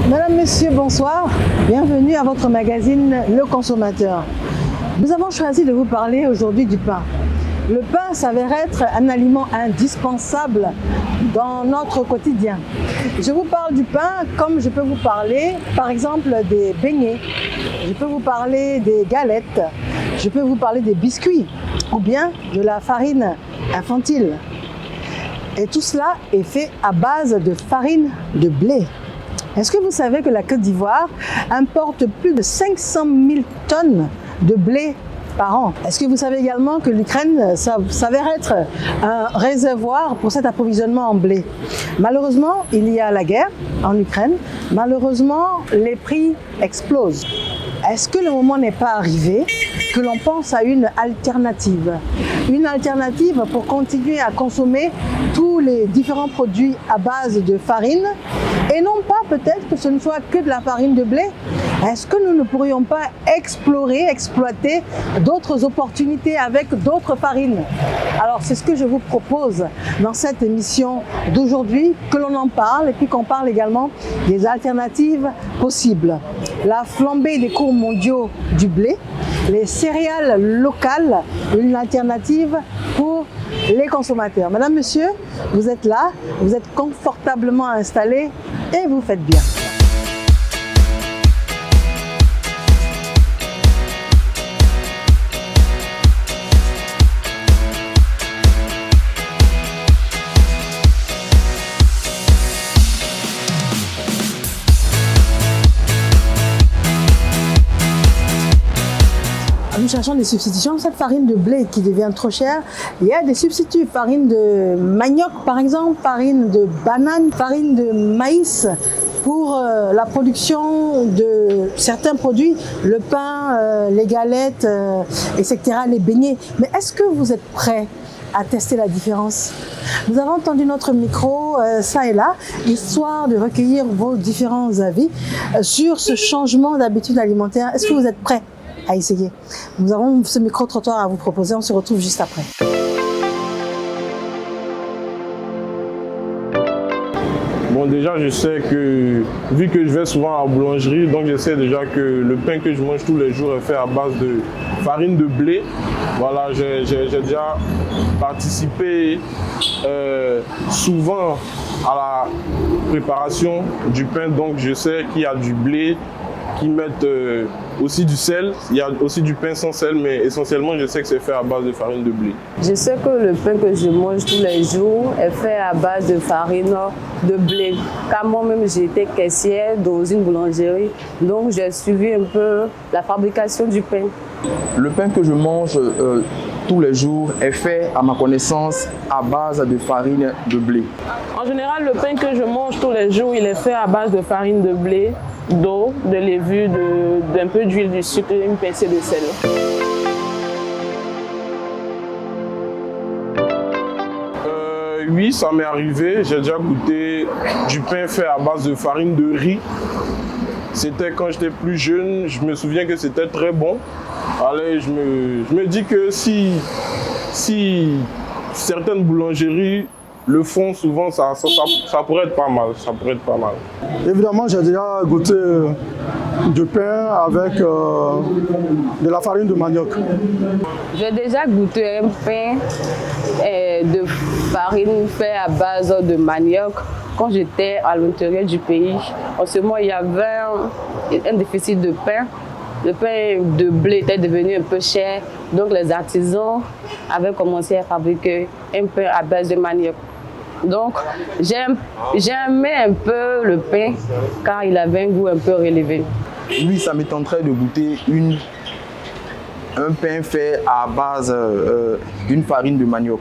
Madame, Monsieur, bonsoir. Bienvenue à votre magazine Le Consommateur. Nous avons choisi de vous parler aujourd'hui du pain. Le pain s'avère être un aliment indispensable dans notre quotidien. Je vous parle du pain comme je peux vous parler, par exemple, des beignets. Je peux vous parler des galettes. Je peux vous parler des biscuits ou bien de la farine infantile. Et tout cela est fait à base de farine de blé. Est-ce que vous savez que la Côte d'Ivoire importe plus de 500 000 tonnes de blé par an? Est-ce que vous savez également que l'Ukraine s'avère être un réservoir pour cet approvisionnement en blé? Malheureusement, il y a la guerre en Ukraine. Malheureusement, les prix explosent. Est-ce que le moment n'est pas arrivé que l'on pense à une alternative? Une alternative pour continuer à consommer tous les différents produits à base de farine et non pas peut-être que ce ne soit que de la farine de blé. Est-ce que nous ne pourrions pas exploiter d'autres opportunités avec d'autres farines? Alors c'est ce que je vous propose dans cette émission d'aujourd'hui, que l'on en parle et puis qu'on parle également des alternatives possibles. La flambée des cours mondiaux du blé, les céréales locales, une alternative pour les consommateurs. Madame, Monsieur, vous êtes là, vous êtes confortablement installés et vous faites bien. Nous cherchons des substitutions. Cette farine de blé qui devient trop chère, il y a des substituts. Farine de manioc par exemple, farine de banane, farine de maïs pour la production de certains produits, le pain, les galettes, etc., les beignets. Mais est-ce que vous êtes prêts à tester la différence? Nous avons entendu notre micro ça et là, histoire de recueillir vos différents avis sur ce changement d'habitude alimentaire. Est-ce que vous êtes prêts à essayer? Nous avons ce micro-trottoir à vous proposer, on se retrouve juste après. Bon, déjà, je sais que, vu que je vais souvent à la boulangerie, donc je sais déjà que le pain que je mange tous les jours est fait à base de farine de blé. Voilà, j'ai déjà participé souvent à la préparation du pain, donc je sais qu'il y a du blé, qui mettent aussi du sel. Il y a aussi du pain sans sel, mais essentiellement, je sais que c'est fait à base de farine de blé. Je sais que le pain que je mange tous les jours est fait à base de farine de blé. Car moi-même, j'ai été caissière dans une boulangerie, donc j'ai suivi un peu la fabrication du pain. Le pain que je mange tous les jours est fait, à ma connaissance, à base de farine de blé. En général, le pain que je mange tous les jours, il est fait à base de farine de blé, d'eau, de levure, d'un peu d'huile, du sucre et une pincée de sel. Oui, ça m'est arrivé. J'ai déjà goûté du pain fait à base de farine de riz. C'était quand j'étais plus jeune, je me souviens que c'était très bon. Allez, je me dis que si certaines boulangeries le font souvent, ça pourrait être pas mal. Ça pourrait être pas mal. Évidemment, j'ai déjà goûté du pain avec de la farine de manioc. J'ai déjà goûté un pain de farine fait à base de manioc quand j'étais à l'intérieur du pays. En ce moment, il y avait un déficit de pain. Le pain de blé était devenu un peu cher, donc les artisans avaient commencé à fabriquer un pain à base de manioc. Donc, j'aimais un peu le pain car il avait un goût un peu relevé. Oui, ça me tenterait de goûter un pain fait à base d'une farine de manioc.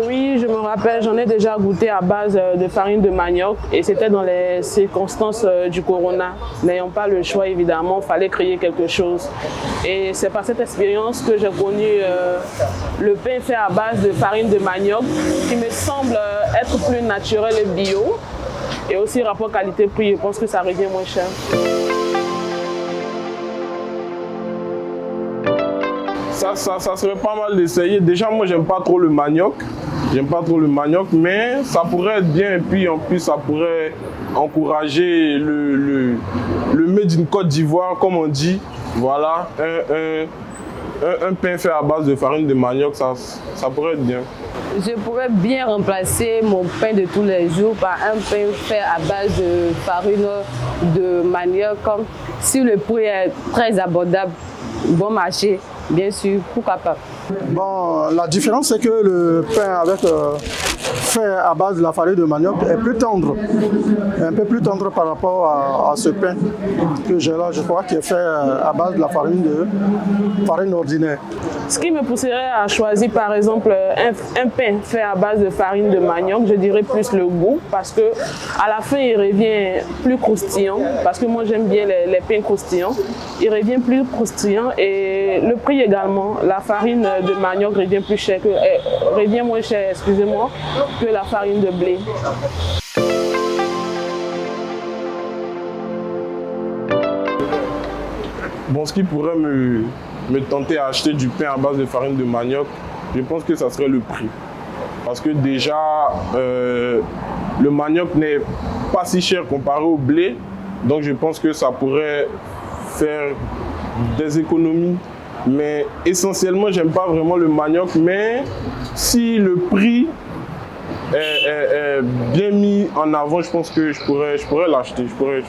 Oui, je me rappelle, j'en ai déjà goûté à base de farine de manioc et c'était dans les circonstances du corona. N'ayant pas le choix, évidemment, il fallait créer quelque chose. Et c'est par cette expérience que j'ai connu le pain fait à base de farine de manioc qui me semble être plus naturel et bio. Et aussi rapport qualité-prix, je pense que ça revient moins cher. Ça serait pas mal d'essayer. Déjà, moi, j'aime pas trop le manioc. Mais ça pourrait être bien. Et puis, en plus, ça pourrait encourager le made in Côte d'Ivoire, comme on dit, voilà, un pain fait à base de farine de manioc, ça pourrait être bien. Je pourrais bien remplacer mon pain de tous les jours par un pain fait à base de farine de manioc. Comme si le prix est très abordable, bon marché, bien sûr, pourquoi pas. Bon, la différence, c'est que le pain fait à base de la farine de manioc est plus tendre, un peu plus tendre par rapport à ce pain que j'ai là, je crois, qui est fait à base de la farine ordinaire. Ce qui me pousserait à choisir par exemple un pain fait à base de farine de manioc, je dirais plus le goût, parce que à la fin il revient plus croustillant, parce que moi j'aime bien les pains croustillants, il revient plus croustillant et le prix également, la farine de manioc revient moins cher, excusez-moi, que la farine de blé. Bon, ce qui pourrait me tenter à acheter du pain à base de farine de manioc, je pense que ça serait le prix. Parce que déjà, le manioc n'est pas si cher comparé au blé, donc je pense que ça pourrait faire des économies. Mais essentiellement, j'aime pas vraiment le manioc, mais si le prix est bien mis en avant, je pense que je pourrais l'acheter, je pourrais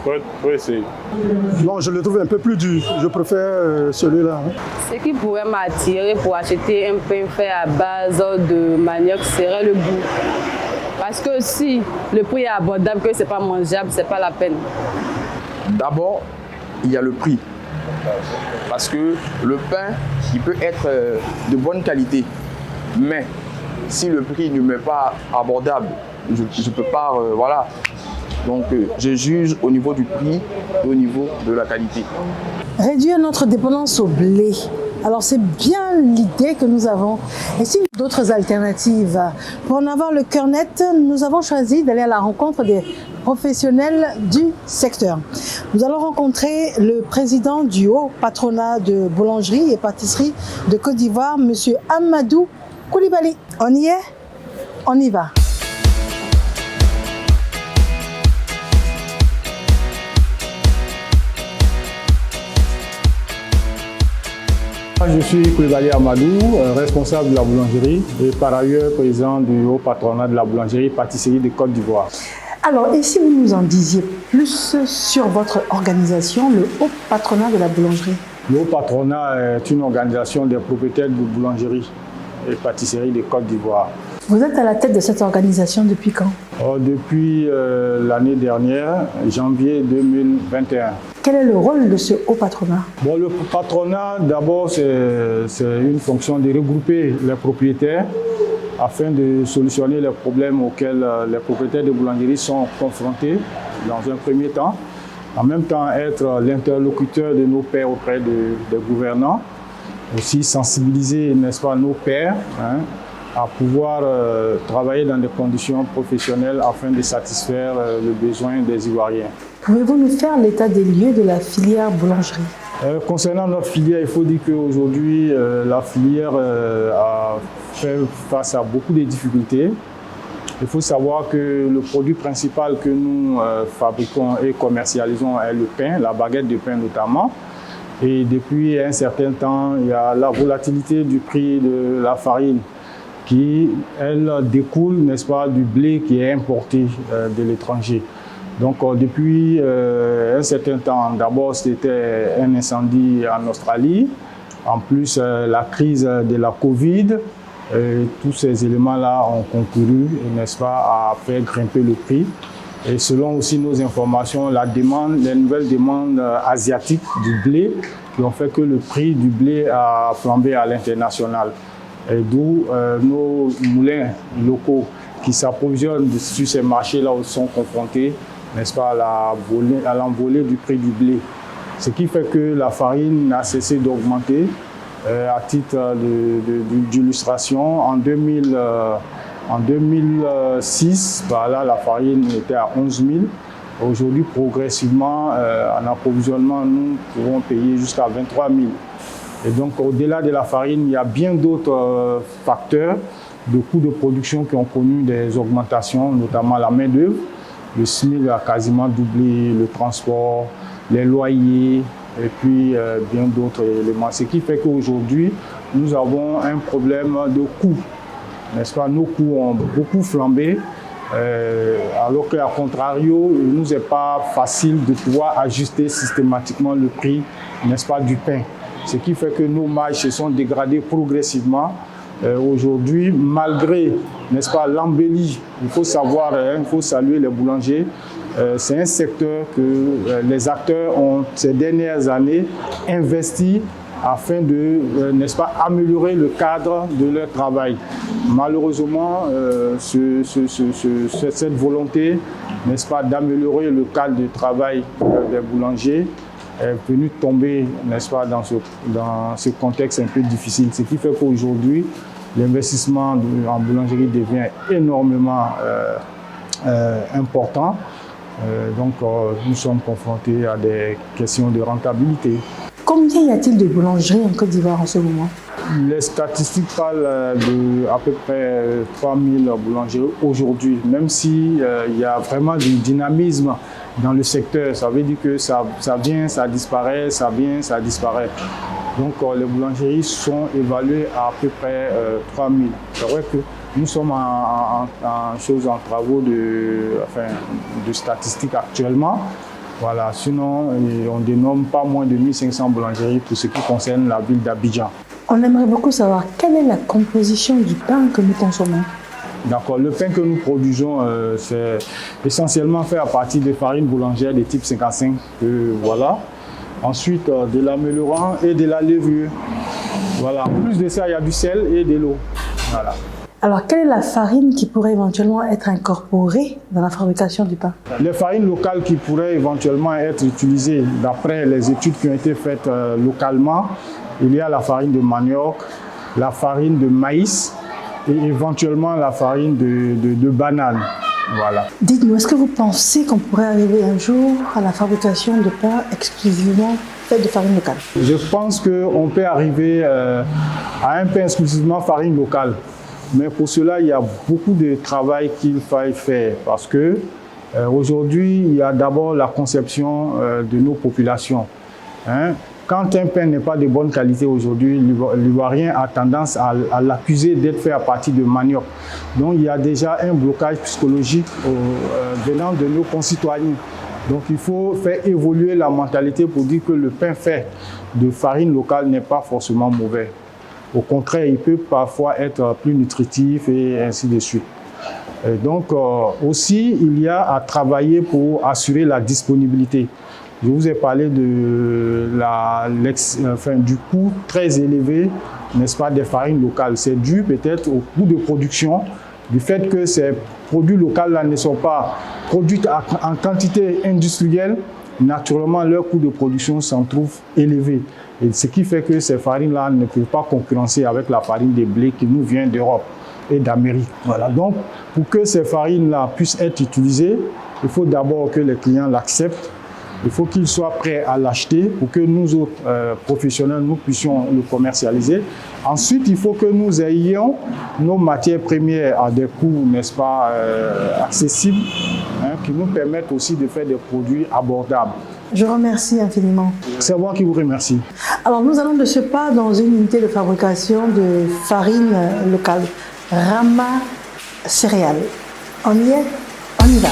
essayer. Non, je le trouve un peu plus dur, je préfère celui-là. Ce qui pourrait m'attirer pour acheter un pain fait à base de manioc serait le goût. Parce que si le prix est abordable, que c'est pas mangeable, c'est pas la peine. D'abord, il y a le prix. Parce que le pain, il peut être de bonne qualité, mais si le prix ne m'est pas abordable, je ne peux pas, voilà. Donc je juge au niveau du prix et au niveau de la qualité. Réduire notre dépendance au blé. Alors c'est bien l'idée que nous avons. Et si d'autres alternatives? Pour en avoir le cœur net, nous avons choisi d'aller à la rencontre des professionnels du secteur. Nous allons rencontrer le président du haut patronat de boulangerie et pâtisserie de Côte d'Ivoire, M. Amadou Koulibaly. On y est? On y va. Je suis Koulibaly Amadou, responsable de la boulangerie et par ailleurs président du haut patronat de la boulangerie et pâtisserie de Côte d'Ivoire. Alors, et si vous nous en disiez plus sur votre organisation, le haut patronat de la boulangerie? Le haut patronat est une organisation des propriétaires de boulangerie et pâtisserie de Côte d'Ivoire. Vous êtes à la tête de cette organisation depuis quand? Depuis l'année dernière, janvier 2021. Quel est le rôle de ce haut patronat? Bon, le patronat, d'abord, c'est une fonction de regrouper les propriétaires afin de solutionner les problèmes auxquels les propriétaires de boulangerie sont confrontés dans un premier temps. En même temps, être l'interlocuteur de nos pairs auprès des gouvernants. Aussi sensibiliser, n'est-ce pas, nos pairs à pouvoir travailler dans des conditions professionnelles afin de satisfaire le besoin des Ivoiriens. Pouvez-vous nous faire l'état des lieux de la filière boulangerie? Concernant notre filière, il faut dire qu'aujourd'hui, la filière a fait face à beaucoup de difficultés. Il faut savoir que le produit principal que nous fabriquons et commercialisons est le pain, la baguette de pain notamment. Et depuis un certain temps, il y a la volatilité du prix de la farine qui, elle, découle, n'est-ce pas, du blé qui est importé de l'étranger. Donc depuis un certain temps, d'abord c'était un incendie en Australie, en plus la crise de la Covid, tous ces éléments-là ont concouru, n'est-ce pas, à faire grimper le prix. Et selon aussi nos informations, les nouvelles demandes asiatiques du blé qui ont fait que le prix du blé a flambé à l'international. Et d'où nos moulins locaux qui s'approvisionnent sur ces marchés-là sont confrontés, n'est-ce pas, à l'envolée du prix du blé. Ce qui fait que la farine n'a cessé d'augmenter. À titre d'illustration, en 2006, là, la farine était à 11 000. Aujourd'hui, progressivement, en approvisionnement, nous pouvons payer jusqu'à 23 000. Et donc, au-delà de la farine, il y a bien d'autres facteurs de coûts de production qui ont connu des augmentations, notamment la main-d'œuvre. Le SMIC a quasiment doublé, le transport, les loyers et puis bien d'autres éléments. Ce qui fait qu'aujourd'hui, nous avons un problème de coûts, n'est-ce pas? Nos coûts ont beaucoup flambé, alors qu'à contrario, il ne nous est pas facile de pouvoir ajuster systématiquement le prix, n'est-ce pas, du pain. Ce qui fait que nos marges se sont dégradées progressivement. Aujourd'hui, malgré, n'est-ce pas, l'embellie, il faut savoir, il faut saluer les boulangers. C'est un secteur que les acteurs ont, ces dernières années, investi afin de, n'est-ce pas, améliorer le cadre de leur travail. Malheureusement, cette volonté, n'est-ce pas, d'améliorer le cadre de travail des boulangers est venue tomber, n'est-ce pas, dans ce contexte un peu difficile. Ce qui fait qu'aujourd'hui, l'investissement en boulangerie devient énormément important. Donc, nous sommes confrontés à des questions de rentabilité. Combien y a-t-il de boulangeries en Côte d'Ivoire en ce moment? Les statistiques parlent de à peu près 3000 boulangeries aujourd'hui, même s'il y a vraiment du dynamisme dans le secteur. Ça veut dire que ça vient, ça disparaît, ça vient, ça disparaît. Donc les boulangeries sont évaluées à peu près 3000. C'est vrai que nous sommes en travaux de statistiques actuellement. Voilà. Sinon, on dénomme pas moins de 1500 boulangeries pour ce qui concerne la ville d'Abidjan. On aimerait beaucoup savoir quelle est la composition du pain que nous consommons. D'accord. Le pain que nous produisons, c'est essentiellement fait à partir de farines boulangères de type 55. Voilà. Ensuite, de l'améliorant et de la levure. Voilà. En plus de ça, il y a du sel et de l'eau. Voilà. Alors, quelle est la farine qui pourrait éventuellement être incorporée dans la fabrication du pain? Les farines locales qui pourraient éventuellement être utilisées, d'après les études qui ont été faites localement, il y a la farine de manioc, la farine de maïs et éventuellement la farine de banane. Voilà. Dites-nous, est-ce que vous pensez qu'on pourrait arriver un jour à la fabrication de pain exclusivement fait de farine locale? Je pense qu'on peut arriver à un pain exclusivement farine locale. Mais pour cela, il y a beaucoup de travail qu'il faille faire parce que aujourd'hui, il y a d'abord la conception de nos populations. Quand un pain n'est pas de bonne qualité aujourd'hui, l'Ivoirien a tendance à l'accuser d'être fait à partir de manioc. Donc il y a déjà un blocage psychologique venant de nos concitoyens. Donc il faut faire évoluer la mentalité pour dire que le pain fait de farine locale n'est pas forcément mauvais. Au contraire, il peut parfois être plus nutritif et ainsi de suite. Et donc aussi, il y a à travailler pour assurer la disponibilité. Je vous ai parlé de du coût très élevé, n'est-ce pas, des farines locales. C'est dû peut-être au coût de production, du fait que ces produits locaux-là ne sont pas produits en quantité industrielle. Naturellement, leur coût de production s'en trouve élevé. Et ce qui fait que ces farines-là ne peuvent pas concurrencer avec la farine de blé qui nous vient d'Europe et d'Amérique. Voilà. Donc, pour que ces farines-là puissent être utilisées, il faut d'abord que les clients l'acceptent. Il faut qu'ils soient prêts à l'acheter pour que nous autres professionnels, nous puissions le commercialiser. Ensuite, il faut que nous ayons nos matières premières à des coûts, n'est-ce pas, accessibles, qui nous permettent aussi de faire des produits abordables. Je remercie infiniment. C'est moi qui vous remercie. Alors, nous allons de ce pas dans une unité de fabrication de farine locale, Rama Céréales. On y est, on y va.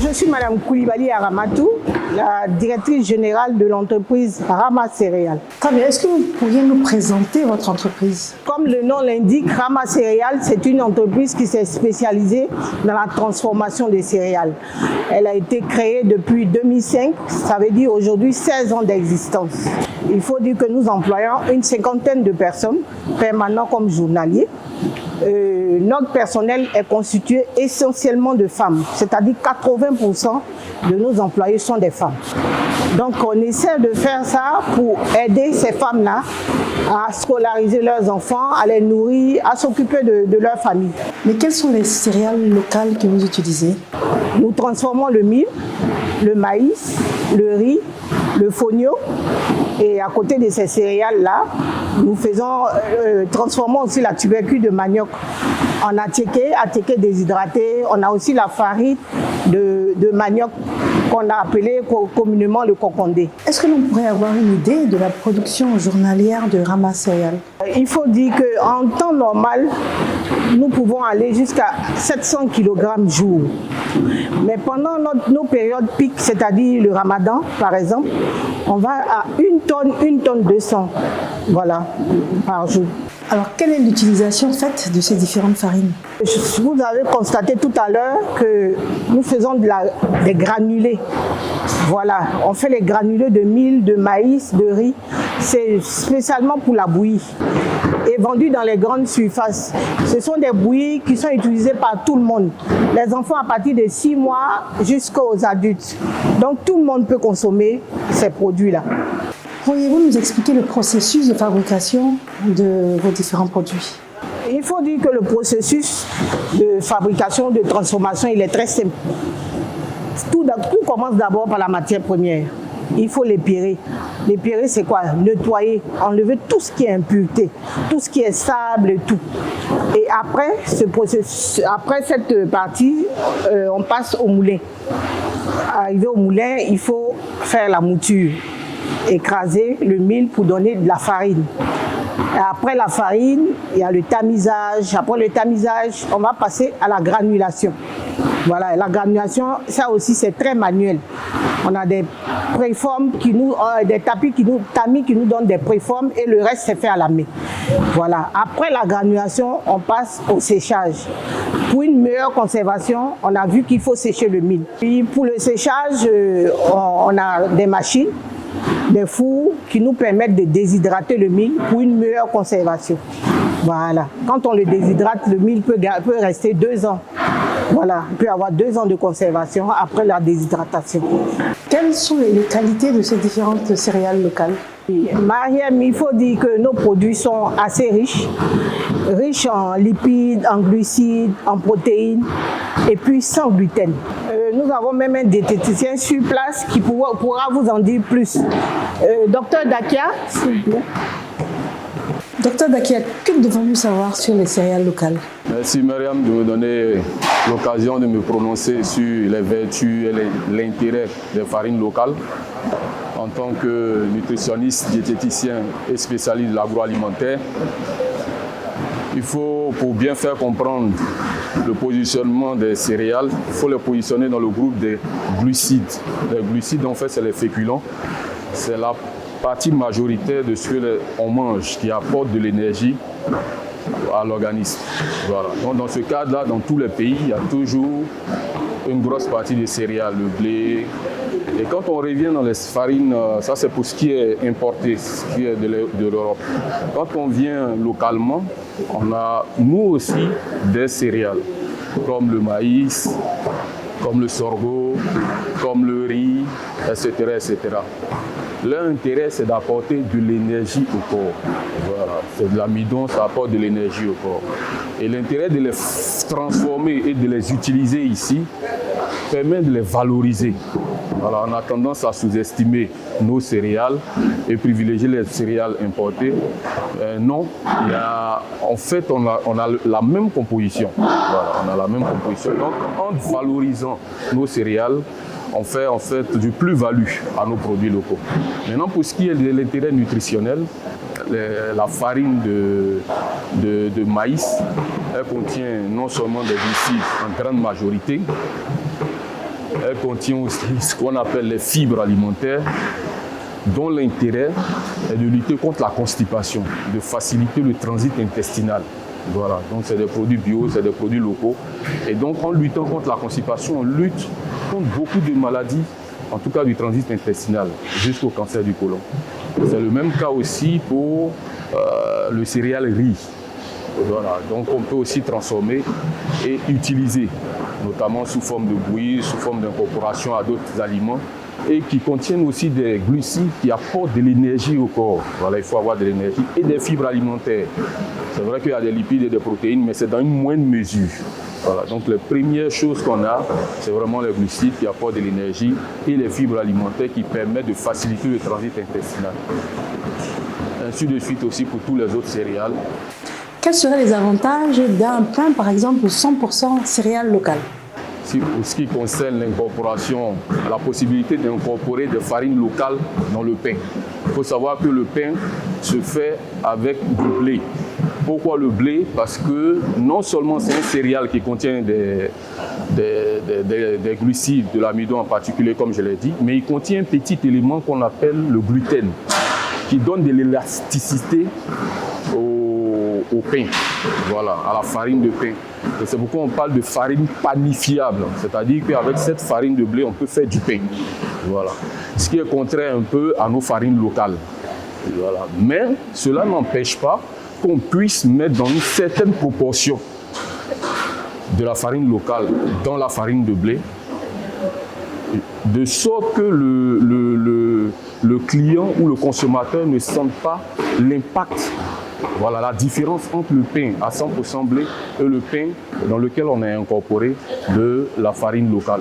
Je suis Madame Koulibaly Aramatou, la directrice générale de l'entreprise Rama Céréales. Très bien. Est-ce que vous pourriez nous présenter votre entreprise? Comme le nom l'indique, Rama Céréales, c'est une entreprise qui s'est spécialisée dans la transformation des céréales. Elle a été créée depuis 2005, ça veut dire aujourd'hui 16 ans d'existence. Il faut dire que nous employons une cinquantaine de personnes, permanents comme journaliers. Notre personnel est constitué essentiellement de femmes, c'est-à-dire 80% de nos employés sont des femmes. Donc on essaie de faire ça pour aider ces femmes-là à scolariser leurs enfants, à les nourrir, à s'occuper de leur famille. Mais quelles sont les céréales locales que vous utilisez? Nous transformons le mil, le maïs, le riz, le fonio. Et à côté de ces céréales-là, Nous faisons, transformons aussi la tubercule de manioc en attiéké déshydraté. On a aussi la farine de manioc qu'on a appelé communément le cocondé. Est-ce que l'on pourrait avoir une idée de la production journalière de Rama Céréales? Il faut dire qu'en temps normal, nous pouvons aller jusqu'à 700 kg jour. Mais pendant nos périodes piques, c'est-à-dire le ramadan par exemple, on va à 1 tonne 200, voilà, par jour. Alors, quelle est l'utilisation faite de ces différentes farines? Vous avez constaté tout à l'heure que nous faisons des granulés. Voilà, on fait les granulés de mil, de maïs, de riz. C'est spécialement pour la bouillie et vendu dans les grandes surfaces. Ce sont des bouillies qui sont utilisées par tout le monde. Les enfants à partir de 6 mois jusqu'aux adultes. Donc tout le monde peut consommer ces produits-là. Pourriez-vous nous expliquer le processus de fabrication de vos différents produits? Il faut dire que le processus de fabrication, de transformation, il est très simple. Tout commence d'abord par la matière première. Il faut l'épirer. L'épirer, c'est quoi? Nettoyer, enlever tout ce qui est impureté, tout ce qui est sable et tout. Et après, après cette partie, on passe au moulin. Arrivé au moulin, il faut faire la mouture. Écraser le mil pour donner de la farine. Et après la farine, il y a le tamisage. Après le tamisage, on va passer à la granulation. Voilà, la granulation, ça aussi c'est très manuel. On a des préformes des tamis qui nous donnent des préformes et le reste c'est fait à la main. Voilà. Après la granulation, on passe au séchage. Pour une meilleure conservation, on a vu qu'il faut sécher le mil. Puis pour le séchage, on a des machines, des fours qui nous permettent de déshydrater le mil pour une meilleure conservation. Voilà. Quand on le déshydrate, le mil peut rester 2 ans. Voilà, il peut y avoir 2 ans de conservation après la déshydratation. Quelles sont les qualités de ces différentes céréales locales? Mariam, il faut dire que nos produits sont assez riches en lipides, en glucides, en protéines et puis sans gluten. Nous avons même un diététicien sur place qui pourra vous en dire plus. Docteur Dakia, s'il vous plaît. Docteur Dakia, que devons-nous savoir sur les céréales locales? Merci Mariam de me donner l'occasion de me prononcer sur les vertus et l'intérêt des farines locales. En tant que nutritionniste, diététicien et spécialiste de l'agroalimentaire, il faut, pour bien faire comprendre le positionnement des céréales, il faut les positionner dans le groupe des glucides. Les glucides, en fait, c'est les féculents. C'est la partie majoritaire de ce qu'on mange qui apporte de l'énergie à l'organisme. Voilà. Donc, dans ce cadre-là, dans tous les pays, il y a toujours une grosse partie des céréales, le blé. Et quand on revient dans les farines, ça c'est pour ce qui est importé, ce qui est de l'Europe. Quand on vient localement, on a nous aussi des céréales, comme le maïs, comme le sorgho, comme le riz, etc. etc. Leur intérêt, c'est d'apporter de l'énergie au corps. Voilà. C'est de l'amidon, ça apporte de l'énergie au corps. Et l'intérêt de les transformer et de les utiliser ici permet de les valoriser. Voilà, on a tendance à sous-estimer nos céréales et privilégier les céréales importées. Non, en fait, on a la même composition. Voilà, on a la même composition. Donc, en valorisant nos céréales, on fait en fait du plus-value à nos produits locaux. Maintenant, pour ce qui est de l'intérêt nutritionnel, la farine de maïs, elle contient non seulement des glucides en grande majorité, elle contient aussi ce qu'on appelle les fibres alimentaires, dont l'intérêt est de lutter contre la constipation, de faciliter le transit intestinal. Voilà, donc c'est des produits bio, c'est des produits locaux. Et donc en luttant contre la constipation, on lutte contre beaucoup de maladies, en tout cas du transit intestinal, jusqu'au cancer du côlon. C'est le même cas aussi pour le céréal riz. Voilà, donc on peut aussi transformer et utiliser, notamment sous forme de bouillie, sous forme d'incorporation à d'autres aliments, et qui contiennent aussi des glucides qui apportent de l'énergie au corps. Voilà, il faut avoir de l'énergie et des fibres alimentaires. C'est vrai qu'il y a des lipides et des protéines, mais c'est dans une moindre mesure. Voilà, donc les premières choses qu'on a, c'est vraiment les glucides qui apportent de l'énergie et les fibres alimentaires qui permettent de faciliter le transit intestinal. ainsi de suite aussi pour tous les autres céréales. Quels seraient les avantages d'un pain, par exemple, 100% céréales locales? Pour ce qui concerne l'incorporation, la possibilité d'incorporer des farines locales dans le pain. Il faut savoir que le pain se fait avec du blé. Pourquoi le blé? Parce que non seulement c'est un céréale qui contient des glucides, de l'amidon en particulier, comme je l'ai dit, mais il contient un petit élément qu'on appelle le gluten, qui donne de l'élasticité au pain, voilà, à la farine de pain. Et c'est pourquoi on parle de farine panifiable, c'est-à-dire qu'avec cette farine de blé, on peut faire du pain. Voilà. Ce qui est contraire un peu à nos farines locales. Voilà. Mais cela n'empêche pas qu'on puisse mettre dans une certaine proportion de la farine locale dans la farine de blé, de sorte que le client ou le consommateur ne sente pas l'impact. Voilà la différence entre le pain à 100% blé et le pain dans lequel on a incorporé de la farine locale.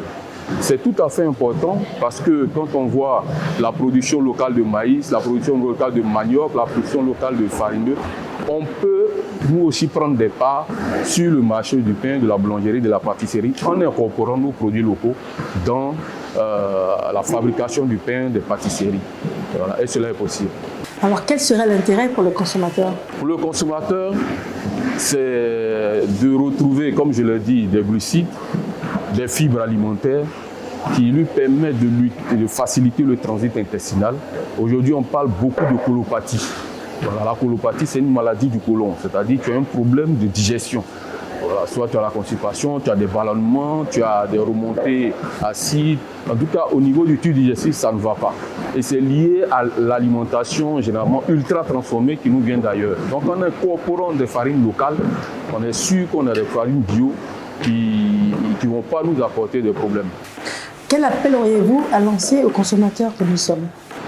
C'est tout à fait important parce que quand on voit la production locale de maïs, la production locale de manioc, la production locale de farine, on peut nous aussi prendre des parts sur le marché du pain, de la boulangerie, de la pâtisserie en incorporant nos produits locaux dans la fabrication du pain, des pâtisseries. Voilà, et cela est possible. Alors, quel serait l'intérêt pour le consommateur? Pour le consommateur, c'est de retrouver, comme je l'ai dit, des glucides, des fibres alimentaires qui lui permettent de faciliter le transit intestinal. Aujourd'hui, on parle beaucoup de colopathie. Voilà, la colopathie, c'est une maladie du côlon, c'est-à-dire que tu as un problème de digestion. Voilà, soit tu as la constipation, tu as des ballonnements, tu as des remontées acides. En tout cas, au niveau du tube digestif, ça ne va pas. Et c'est lié à l'alimentation généralement ultra transformée qui nous vient d'ailleurs. Donc en incorporant des farines locales, on est sûr qu'on a des farines bio qui ne vont pas nous apporter de problèmes. Quel appel auriez-vous à lancer aux consommateurs que nous sommes?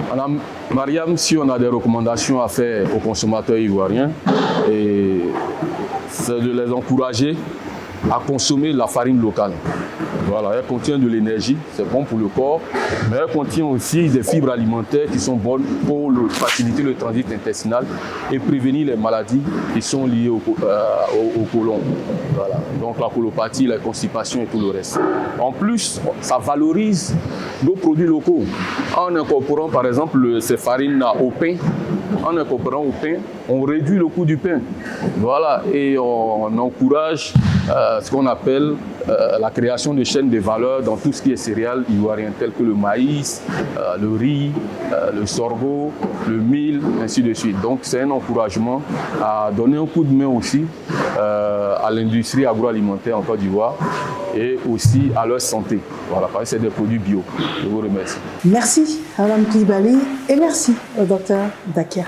Madame Mariam, si on a des recommandations à faire aux consommateurs ivoiriens, c'est de les encourager à consommer la farine locale. Voilà, elle contient de l'énergie, c'est bon pour le corps, mais elle contient aussi des fibres alimentaires qui sont bonnes pour faciliter le transit intestinal et prévenir les maladies qui sont liées au côlon. Voilà. Donc la colopathie, la constipation et tout le reste. En plus, ça valorise nos produits locaux. En incorporant par exemple ces farines au pain, en incorporant au pain, on réduit le coût du pain. Voilà, et on encourage ce qu'on appelle la création de chaînes de valeur dans tout ce qui est céréales ivoiriennes, telles que le maïs, le riz, le sorgho, le mil, ainsi de suite. Donc c'est un encouragement à donner un coup de main aussi à l'industrie agroalimentaire en Côte d'Ivoire et aussi à leur santé. Voilà, parce que c'est des produits bio. Je vous remercie. Merci à Mme Koulibaly et merci au Dr Dakia.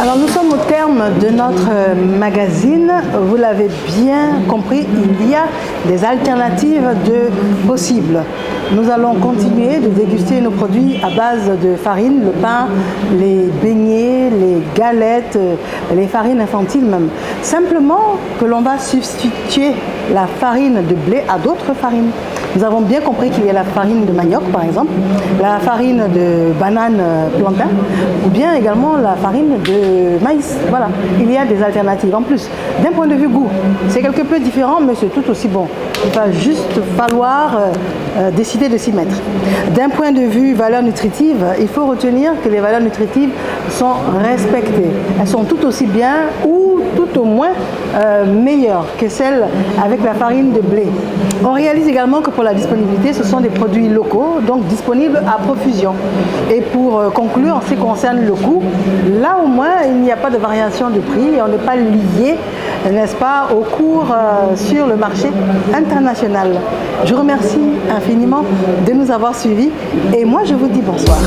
Alors nous sommes au terme de notre magazine. Vous l'avez bien compris, il y a des alternatives possibles. Nous allons continuer de déguster nos produits à base de farine, le pain, les beignets, les galettes, les farines infantiles même. Simplement que l'on va substituer la farine de blé à d'autres farines. Nous avons bien compris qu'il y a la farine de manioc par exemple, la farine de banane plantain ou bien également la farine de maïs. Voilà, il y a des alternatives. En plus, d'un point de vue goût, c'est quelque peu différent mais c'est tout aussi bon. Il va juste falloir décider de s'y mettre. D'un point de vue valeur nutritive, il faut retenir que les valeurs nutritives sont respectées. Elles sont tout aussi bien ou tout au moins meilleures que celles avec la farine de blé. On réalise également que pour la disponibilité, ce sont des produits locaux, donc disponibles à profusion. Et pour conclure, en ce qui concerne le coût, là au moins, il n'y a pas de variation de prix et on n'est pas lié, n'est-ce pas, au cours sur le marché international. Je remercie infiniment de nous avoir suivis et moi je vous dis bonsoir.